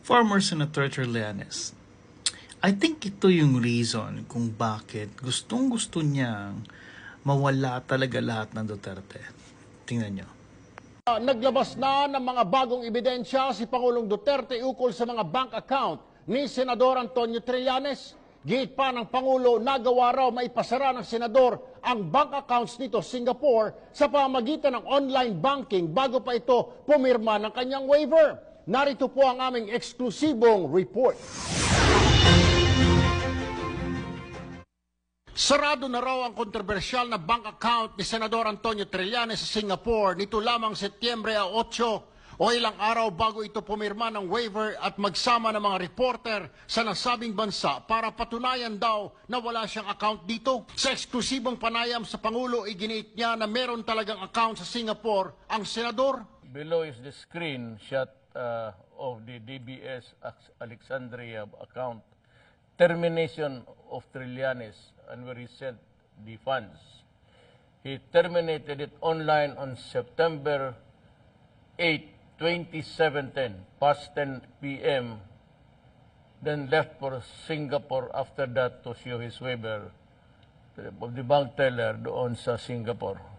Former Senator Trillanes. I think ito yung reason kung bakit gustong-gusto niyang mawala talaga lahat ng Duterte. Tingnan nyo. Naglabas na ng mga bagong ebidensya si Pangulong Duterte ukol sa mga bank account ni Senador Antonio Trillanes. Giit pa ng Pangulo, nagawa raw maipasara ng Senador ang bank accounts nito sa Singapore sa pamamagitan ng online banking bago pa ito pumirma ng kanyang waiver. Narito po ang aming eksklusibong report. Sarado na raw ang kontrobersyal na bank account ni Senador Antonio Trillanes sa Singapore nito lamang Setyembre 8 o ilang araw bago ito pumirma ng waiver at magsama ng mga reporter sa nasabing bansa para patunayan daw na wala siyang account dito. Sa eksklusibong panayam sa Pangulo, iginiit niya na meron talagang account sa Singapore ang Senador. Below is the screenshot of the DBS Alexandria account. Termination of Trillanes and where he sent the funds. He terminated it online on September 8, 2017, past 10 p.m., then left for Singapore after that to show his waiver of the bank teller doon sa Singapore.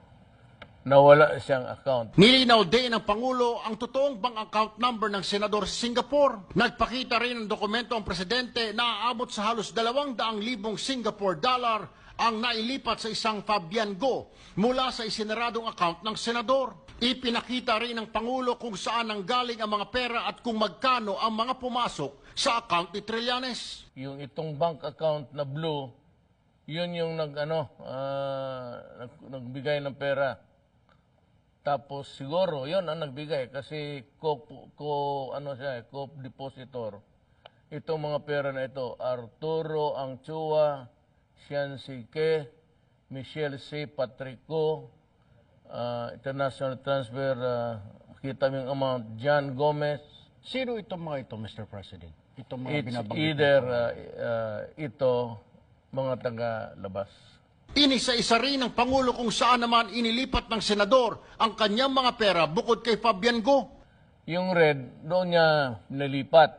Nawala siyang account. Nilinaw din ng Pangulo ang totoong bank account number ng Senador sa Singapore. Nagpakita rin ng dokumento ang Presidente na aabot sa halos 200,000 Singapore dollar ang nailipat sa isang Fabian Go mula sa isineradong account ng Senador. Ipinakita rin ng Pangulo kung saan nanggaling ang mga pera at kung magkano ang mga pumasok sa account ni Trillanes. Yung itong bank account na blue, yun yung nagbigay ng pera. Tapos siguro, yun ang nagbigay kasi co-depositor. Itong mga pera na ito, Arturo Angchua, Sian Sike, Michelle C. Patrico, international transfer, kita mo yung amount, John Gomez. Sino itong mga ito, Mr. President? Itong mga It's binabanggit either ito, mga taga-labas. Inisa-isa rin ng Pangulo kung saan naman inilipat ng Senador ang kanyang mga pera bukod kay Fabian Go. Yung red, doon niya nilipat.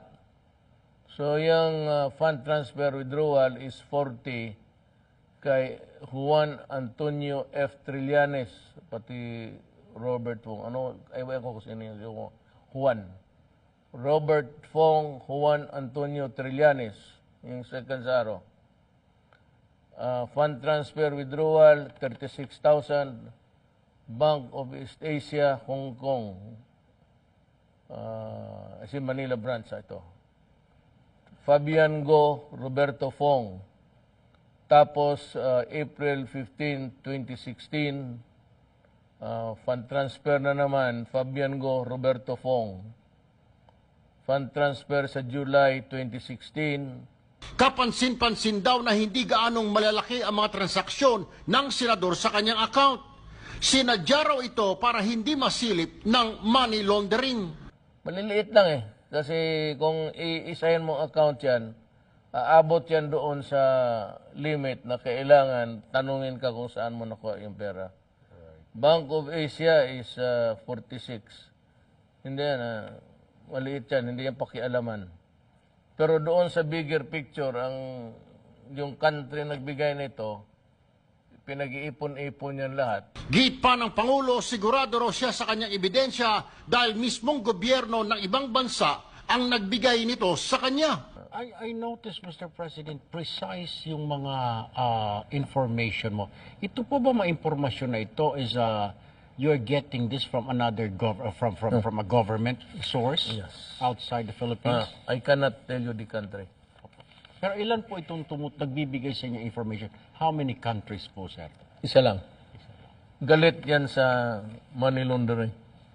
So yung fund transfer withdrawal is 40 kay Juan Antonio F. Trillanes, pati Robert Fong. Ewan ko kung sino yung Juan. Robert Fong, Juan Antonio Trillanes, yung second zaro. Fund transfer withdrawal, 36,000. Bank of East Asia, Hong Kong. Manila branch ito. Fabian Go, Roberto Fong. Tapos, April 15, 2016, fund transfer na naman, Fabian Go, Roberto Fong. Fund transfer sa July 2016, Kapansin-pansin daw na hindi gaanong malalaki ang mga transaksyon ng Senador sa kanyang account. Sinadya raw ito para hindi masilip ng money laundering. maliliit lang eh. Kasi kung iisahin mo account yan, aabot yan doon sa limit na kailangan tanungin ka kung saan mo nakuha yung pera. Bank of Asia is 46. Hindi yan, maliit yan, hindi yan pakialaman. Pero doon sa bigger picture, yung country nagbigay nito, pinag-iipon-ipon yan lahat. Giit pa ng Pangulo, sigurado raw siya sa kanyang ebidensya dahil mismong gobyerno ng ibang bansa ang nagbigay nito sa kanya. I noticed, Mr. President, precise yung mga information mo. Ito po ba mga impormasyon na ito is you're getting this from another from a government source outside the Philippines? I cannot tell you the country. Pero ilan po itong nagbibigay sa inyo information? How many countries po, sir? Isa lang. Galit yan sa money laundering.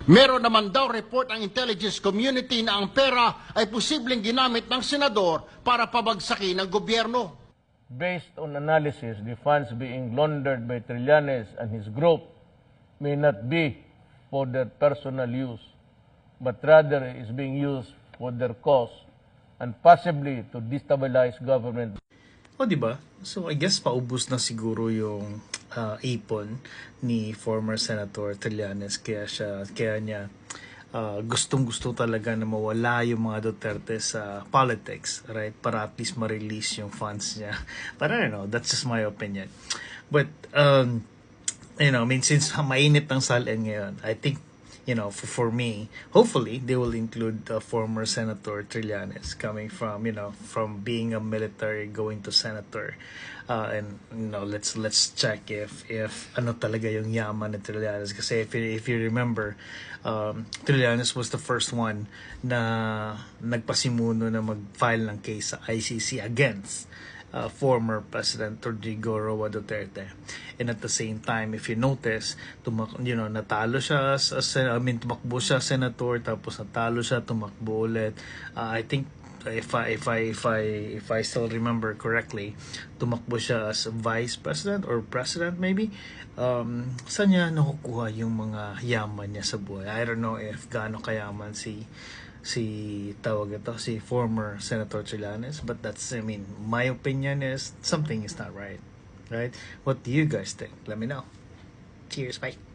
Meron naman daw report ang intelligence community na ang pera ay posibleng ginamit ng senador para pabagsakin ng gobyerno. Based on analysis, the funds being laundered by Trillanes and his group may not be for their personal use, but rather is being used for their cause and possibly to destabilize government. O di ba? So I guess paubos na siguro yung ipon ni former Senator Trillanes kaya niya gustong-gusto talaga na mawala yung mga Duterte sa politics, right? Para at least ma-release yung funds niya. But I don't know, that's just my opinion. But, I mean, since mainit ang salin ngayon, I think, for me, hopefully, they will include former Senator Trillanes coming from, from being a military going to senator. And, let's check if ano talaga yung yaman ni Trillanes. Kasi if you remember, Trillanes was the first one na nagpasimuno na mag-file ng case sa ICC against former President Rodrigo Roa Duterte. And at the same time, if you notice, natalo siya tumakbo siya senator, tapos natalo siya, tumakbo ulit. I think if I still remember correctly, tumakbo siya as vice president or president maybe. Saan niya nakukuha yung mga yaman niya sa buhay? I don't know if gaano kayaman si former Senator Trillanes, but my opinion is something is not right. What do you guys think? Let me know. Cheers, bye.